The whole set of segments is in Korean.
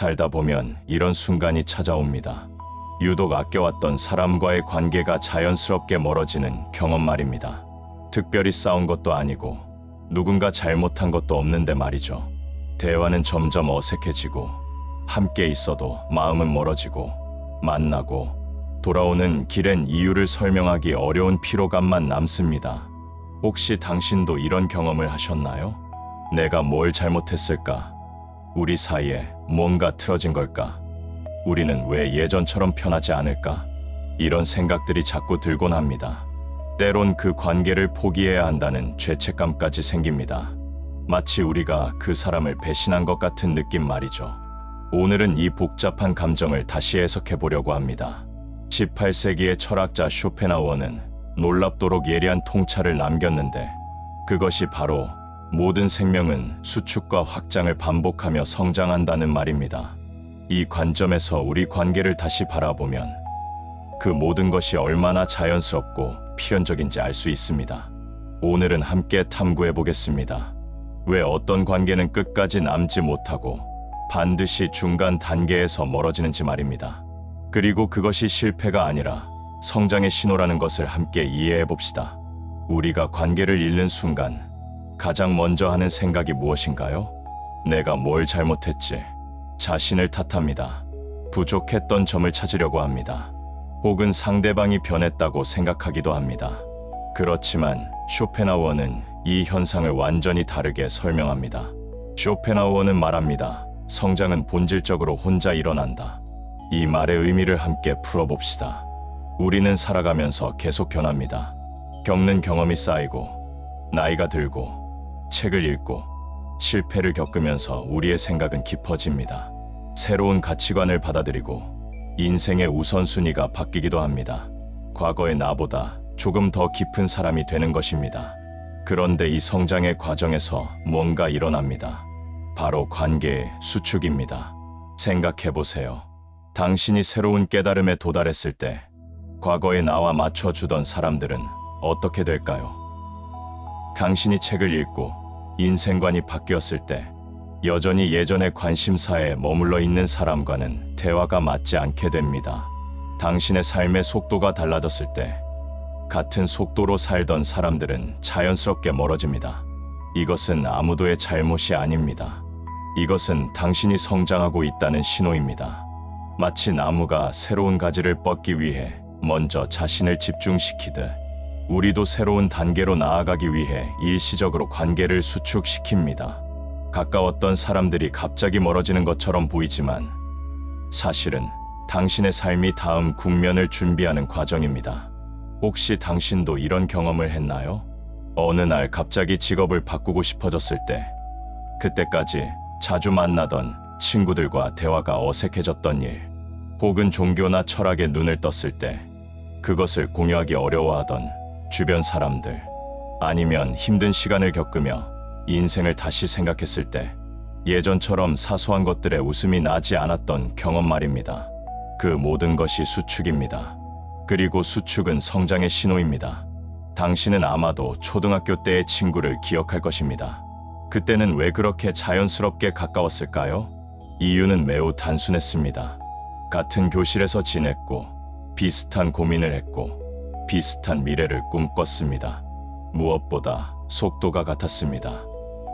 살다 보면 이런 순간이 찾아옵니다. 유독 아껴왔던 사람과의 관계가 자연스럽게 멀어지는 경험 말입니다. 특별히 싸운 것도 아니고 누군가 잘못한 것도 없는데 말이죠. 대화는 점점 어색해지고 함께 있어도 마음은 멀어지고 만나고 돌아오는 길엔 이유를 설명하기 어려운 피로감만 남습니다. 혹시 당신도 이런 경험을 하셨나요? 내가 뭘 잘못했을까? 우리 사이에 뭔가 틀어진 걸까? 우리는 왜 예전처럼 편하지 않을까? 이런 생각들이 자꾸 들곤 합니다. 때론 그 관계를 포기해야 한다는 죄책감까지 생깁니다. 마치 우리가 그 사람을 배신한 것 같은 느낌 말이죠. 오늘은 이 복잡한 감정을 다시 해석해 보려고 합니다. 18세기의 철학자 쇼펜하우어는 놀랍도록 예리한 통찰을 남겼는데 그것이 바로 모든 생명은 수축과 확장을 반복하며 성장한다는 말입니다. 이 관점에서 우리 관계를 다시 바라보면 그 모든 것이 얼마나 자연스럽고 필연적인지 알 수 있습니다. 오늘은 함께 탐구해 보겠습니다. 왜 어떤 관계는 끝까지 남지 못하고 반드시 중간 단계에서 멀어지는지 말입니다. 그리고 그것이 실패가 아니라 성장의 신호라는 것을 함께 이해해 봅시다. 우리가 관계를 잃는 순간 가장 먼저 하는 생각이 무엇인가요? 내가 뭘 잘못했지? 자신을 탓합니다. 부족했던 점을 찾으려고 합니다. 혹은 상대방이 변했다고 생각하기도 합니다. 그렇지만 쇼펜하우어는 이 현상을 완전히 다르게 설명합니다. 쇼펜하우어는 말합니다. 성장은 본질적으로 혼자 일어난다. 이 말의 의미를 함께 풀어봅시다. 우리는 살아가면서 계속 변합니다. 겪는 경험이 쌓이고 나이가 들고 책을 읽고 실패를 겪으면서 우리의 생각은 깊어집니다. 새로운 가치관을 받아들이고 인생의 우선순위가 바뀌기도 합니다. 과거의 나보다 조금 더 깊은 사람이 되는 것입니다. 그런데 이 성장의 과정에서 뭔가 일어납니다. 바로 관계의 수축입니다. 생각해보세요. 당신이 새로운 깨달음에 도달했을 때 과거의 나와 맞춰주던 사람들은 어떻게 될까요? 당신이 책을 읽고 인생관이 바뀌었을 때 여전히 예전의 관심사에 머물러 있는 사람과는 대화가 맞지 않게 됩니다. 당신의 삶의 속도가 달라졌을 때 같은 속도로 살던 사람들은 자연스럽게 멀어집니다. 이것은 아무도의 잘못이 아닙니다. 이것은 당신이 성장하고 있다는 신호입니다. 마치 나무가 새로운 가지를 뻗기 위해 먼저 자신을 집중시키듯 우리도 새로운 단계로 나아가기 위해 일시적으로 관계를 수축시킵니다. 가까웠던 사람들이 갑자기 멀어지는 것처럼 보이지만 사실은 당신의 삶이 다음 국면을 준비하는 과정입니다. 혹시 당신도 이런 경험을 했나요? 어느 날 갑자기 직업을 바꾸고 싶어졌을 때, 그때까지 자주 만나던 친구들과 대화가 어색해졌던 일, 혹은 종교나 철학에 눈을 떴을 때 그것을 공유하기 어려워하던 주변 사람들, 아니면 힘든 시간을 겪으며 인생을 다시 생각했을 때 예전처럼 사소한 것들에 웃음이 나지 않았던 경험 말입니다. 그 모든 것이 수축입니다. 그리고 수축은 성장의 신호입니다. 당신은 아마도 초등학교 때의 친구를 기억할 것입니다. 그때는 왜 그렇게 자연스럽게 가까웠을까요? 이유는 매우 단순했습니다. 같은 교실에서 지냈고 비슷한 고민을 했고 비슷한 미래를 꿈꿨습니다. 무엇보다 속도가 같았습니다.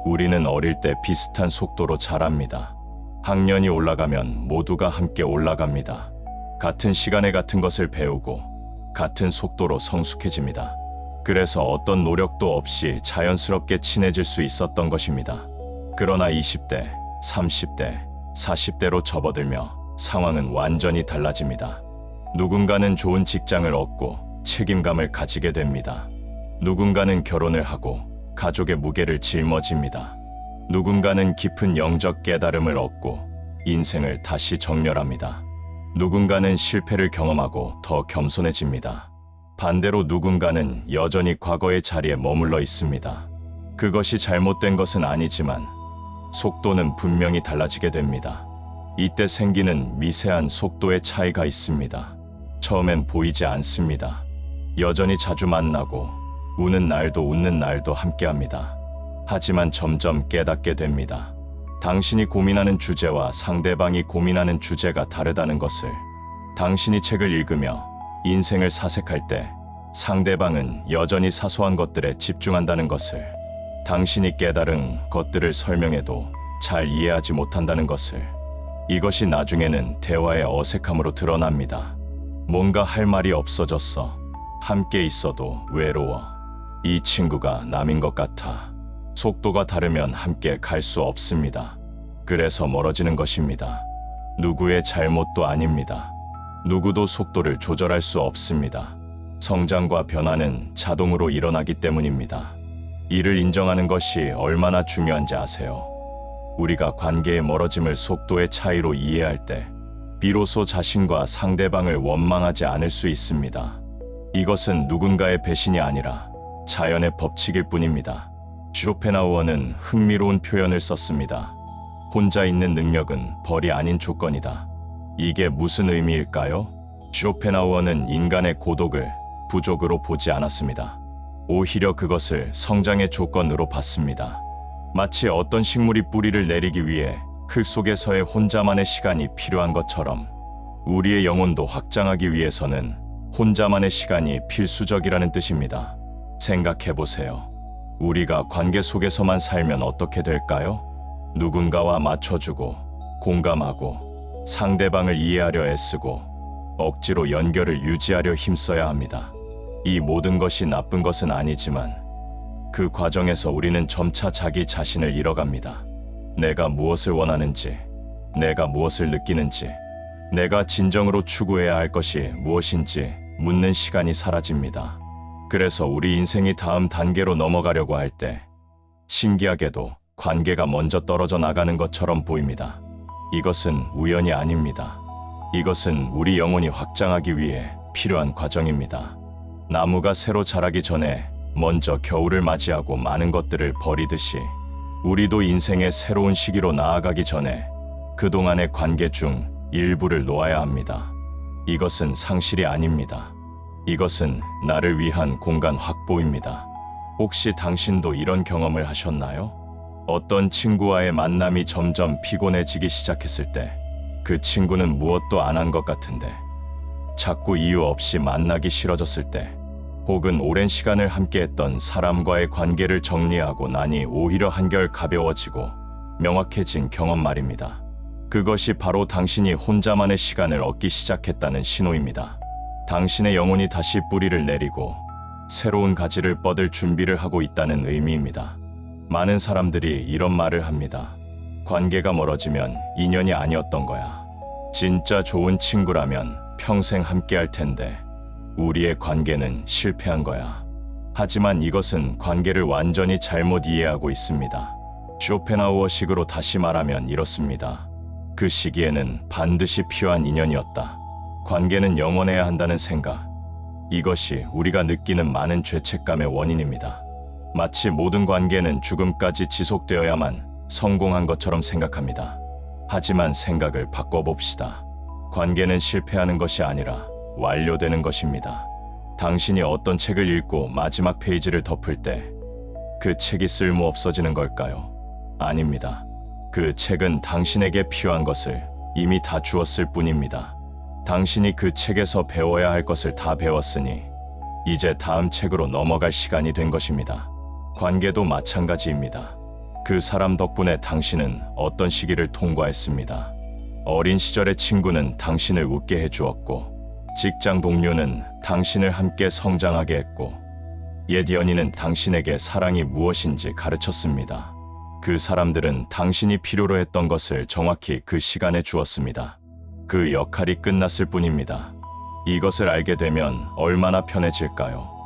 우리는 어릴 때 비슷한 속도로 자랍니다. 학년이 올라가면 모두가 함께 올라갑니다. 같은 시간에 같은 것을 배우고 같은 속도로 성숙해집니다. 그래서 어떤 노력도 없이 자연스럽게 친해질 수 있었던 것입니다. 그러나 20대, 30대, 40대로 접어들며 상황은 완전히 달라집니다. 누군가는 좋은 직장을 얻고 책임감을 가지게 됩니다. 누군가는 결혼을 하고 가족의 무게를 짊어집니다. 누군가는 깊은 영적 깨달음을 얻고 인생을 다시 정렬합니다. 누군가는 실패를 경험하고 더 겸손해집니다. 반대로 누군가는 여전히 과거의 자리에 머물러 있습니다. 그것이 잘못된 것은 아니지만 속도는 분명히 달라지게 됩니다. 이때 생기는 미세한 속도의 차이가 있습니다. 처음엔 보이지 않습니다. 여전히 자주 만나고 우는 날도 웃는 날도 함께합니다. 하지만 점점 깨닫게 됩니다. 당신이 고민하는 주제와 상대방이 고민하는 주제가 다르다는 것을, 당신이 책을 읽으며 인생을 사색할 때 상대방은 여전히 사소한 것들에 집중한다는 것을, 당신이 깨달은 것들을 설명해도 잘 이해하지 못한다는 것을, 이것이 나중에는 대화의 어색함으로 드러납니다. 뭔가 할 말이 없어졌어. 함께 있어도 외로워. 이 친구가 남인 것 같아. 속도가 다르면 함께 갈 수 없습니다. 그래서 멀어지는 것입니다. 누구의 잘못도 아닙니다. 누구도 속도를 조절할 수 없습니다. 성장과 변화는 자동으로 일어나기 때문입니다. 이를 인정하는 것이 얼마나 중요한지 아세요? 우리가 관계의 멀어짐을 속도의 차이로 이해할 때 비로소 자신과 상대방을 원망하지 않을 수 있습니다. 이것은 누군가의 배신이 아니라 자연의 법칙일 뿐입니다. 쇼펜하우어는 흥미로운 표현을 썼습니다. 혼자 있는 능력은 벌이 아닌 조건이다. 이게 무슨 의미일까요? 쇼펜하우어는 인간의 고독을 부족으로 보지 않았습니다. 오히려 그것을 성장의 조건으로 봤습니다. 마치 어떤 식물이 뿌리를 내리기 위해 흙 속에서의 혼자만의 시간이 필요한 것처럼 우리의 영혼도 확장하기 위해서는 혼자만의 시간이 필수적이라는 뜻입니다. 생각해보세요. 우리가 관계 속에서만 살면 어떻게 될까요? 누군가와 맞춰주고, 공감하고, 상대방을 이해하려 애쓰고, 억지로 연결을 유지하려 힘써야 합니다. 이 모든 것이 나쁜 것은 아니지만 그 과정에서 우리는 점차 자기 자신을 잃어갑니다. 내가 무엇을 원하는지, 내가 무엇을 느끼는지, 내가 진정으로 추구해야 할 것이 무엇인지 묻는 시간이 사라집니다. 그래서 우리 인생이 다음 단계로 넘어가려고 할 때 신기하게도 관계가 먼저 떨어져 나가는 것처럼 보입니다. 이것은 우연이 아닙니다. 이것은 우리 영혼이 확장하기 위해 필요한 과정입니다. 나무가 새로 자라기 전에 먼저 겨울을 맞이하고 많은 것들을 버리듯이 우리도 인생의 새로운 시기로 나아가기 전에 그동안의 관계 중 일부를 놓아야 합니다. 이것은 상실이 아닙니다. 이것은 나를 위한 공간 확보입니다. 혹시 당신도 이런 경험을 하셨나요? 어떤 친구와의 만남이 점점 피곤해지기 시작했을 때 그 친구는 무엇도 안 한 것 같은데 자꾸 이유 없이 만나기 싫어졌을 때, 혹은 오랜 시간을 함께했던 사람과의 관계를 정리하고 나니 오히려 한결 가벼워지고 명확해진 경험 말입니다. 그것이 바로 당신이 혼자만의 시간을 얻기 시작했다는 신호입니다. 당신의 영혼이 다시 뿌리를 내리고 새로운 가지를 뻗을 준비를 하고 있다는 의미입니다. 많은 사람들이 이런 말을 합니다. 관계가 멀어지면 인연이 아니었던 거야. 진짜 좋은 친구라면 평생 함께 할 텐데 우리의 관계는 실패한 거야. 하지만 이것은 관계를 완전히 잘못 이해하고 있습니다. 쇼펜하우어식으로 다시 말하면 이렇습니다. 그 시기에는 반드시 필요한 인연이었다. 관계는 영원해야 한다는 생각. 이것이 우리가 느끼는 많은 죄책감의 원인입니다. 마치 모든 관계는 죽음까지 지속되어야만 성공한 것처럼 생각합니다. 하지만 생각을 바꿔봅시다. 관계는 실패하는 것이 아니라 완료되는 것입니다. 당신이 어떤 책을 읽고 마지막 페이지를 덮을 때 그 책이 쓸모 없어지는 걸까요? 아닙니다. 그 책은 당신에게 필요한 것을 이미 다 주었을 뿐입니다. 당신이 그 책에서 배워야 할 것을 다 배웠으니 이제 다음 책으로 넘어갈 시간이 된 것입니다. 관계도 마찬가지입니다. 그 사람 덕분에 당신은 어떤 시기를 통과했습니다. 어린 시절의 친구는 당신을 웃게 해주었고, 직장 동료는 당신을 함께 성장하게 했고, 옛 연인은 당신에게 사랑이 무엇인지 가르쳤습니다. 그 사람들은 당신이 필요로 했던 것을 정확히 그 시간에 주었습니다. 그 역할이 끝났을 뿐입니다. 이것을 알게 되면 얼마나 편해질까요?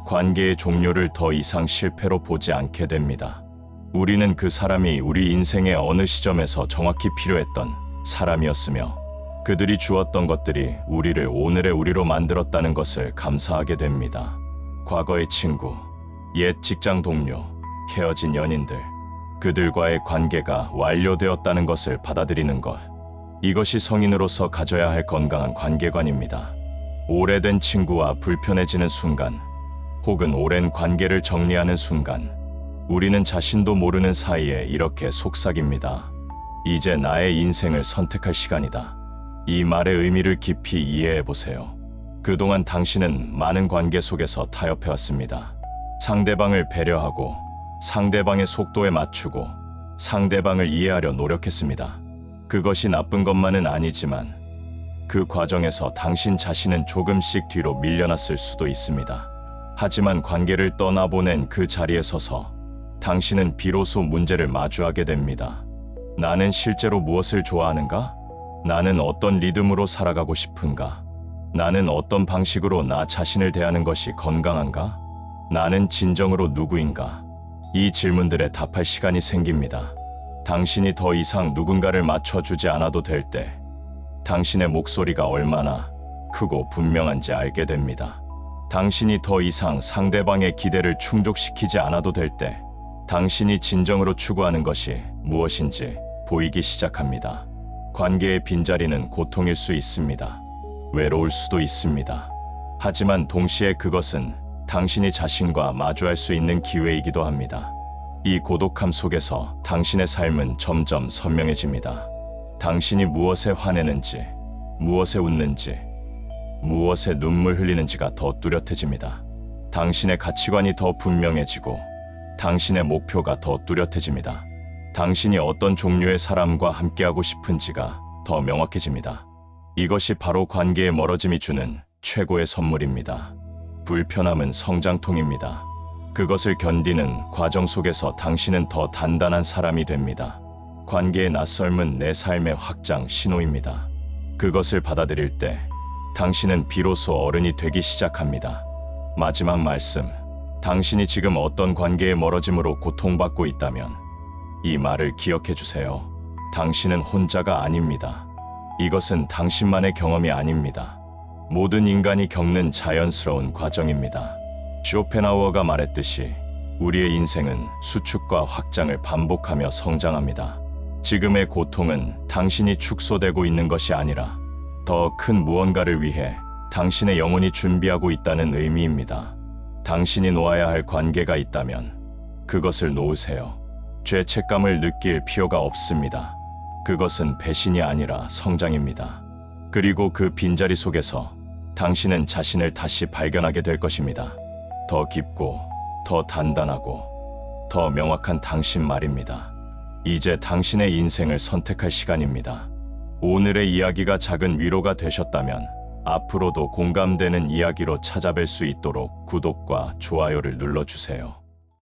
관계의 종료를 더 이상 실패로 보지 않게 됩니다. 우리는 그 사람이 우리 인생의 어느 시점에서 정확히 필요했던 사람이었으며 그들이 주었던 것들이 우리를 오늘의 우리로 만들었다는 것을 감사하게 됩니다. 과거의 친구, 옛 직장 동료, 헤어진 연인들, 그들과의 관계가 완료되었다는 것을 받아들이는 것. 이것이 성인으로서 가져야 할 건강한 관계관입니다. 오래된 친구와 불편해지는 순간, 혹은 오랜 관계를 정리하는 순간, 우리는 자신도 모르는 사이에 이렇게 속삭입니다. 이제 나의 인생을 선택할 시간이다. 이 말의 의미를 깊이 이해해 보세요. 그동안 당신은 많은 관계 속에서 타협해왔습니다. 상대방을 배려하고 상대방의 속도에 맞추고 상대방을 이해하려 노력했습니다. 그것이 나쁜 것만은 아니지만 그 과정에서 당신 자신은 조금씩 뒤로 밀려났을 수도 있습니다. 하지만 관계를 떠나보낸 그 자리에 서서 당신은 비로소 문제를 마주하게 됩니다. 나는 실제로 무엇을 좋아하는가? 나는 어떤 리듬으로 살아가고 싶은가? 나는 어떤 방식으로 나 자신을 대하는 것이 건강한가? 나는 진정으로 누구인가? 이 질문들에 답할 시간이 생깁니다. 당신이 더 이상 누군가를 맞춰주지 않아도 될 때, 당신의 목소리가 얼마나 크고 분명한지 알게 됩니다. 당신이 더 이상 상대방의 기대를 충족시키지 않아도 될 때, 당신이 진정으로 추구하는 것이 무엇인지 보이기 시작합니다. 관계의 빈자리는 고통일 수 있습니다. 외로울 수도 있습니다. 하지만 동시에 그것은 당신이 자신과 마주할 수 있는 기회이기도 합니다. 이 고독함 속에서 당신의 삶은 점점 선명해집니다. 당신이 무엇에 화내는지, 무엇에 웃는지, 무엇에 눈물 흘리는지가 더 뚜렷해집니다. 당신의 가치관이 더 분명해지고 당신의 목표가 더 뚜렷해집니다. 당신이 어떤 종류의 사람과 함께하고 싶은지가 더 명확해집니다. 이것이 바로 관계의 멀어짐이 주는 최고의 선물입니다. 불편함은 성장통입니다. 그것을 견디는 과정 속에서 당신은 더 단단한 사람이 됩니다. 관계의 낯설음은 내 삶의 확장 신호입니다. 그것을 받아들일 때 당신은 비로소 어른이 되기 시작합니다. 마지막 말씀, 당신이 지금 어떤 관계의 멀어짐으로 고통받고 있다면 이 말을 기억해 주세요. 당신은 혼자가 아닙니다. 이것은 당신만의 경험이 아닙니다. 모든 인간이 겪는 자연스러운 과정입니다. 쇼펜하우어가 말했듯이 우리의 인생은 수축과 확장을 반복하며 성장합니다. 지금의 고통은 당신이 축소되고 있는 것이 아니라 더 큰 무언가를 위해 당신의 영혼이 준비하고 있다는 의미입니다. 당신이 놓아야 할 관계가 있다면 그것을 놓으세요. 죄책감을 느낄 필요가 없습니다. 그것은 배신이 아니라 성장입니다. 그리고 그 빈자리 속에서 당신은 자신을 다시 발견하게 될 것입니다. 더 깊고, 더 단단하고, 더 명확한 당신 말입니다. 이제 당신의 인생을 선택할 시간입니다. 오늘의 이야기가 작은 위로가 되셨다면 앞으로도 공감되는 이야기로 찾아뵐 수 있도록 구독과 좋아요를 눌러주세요.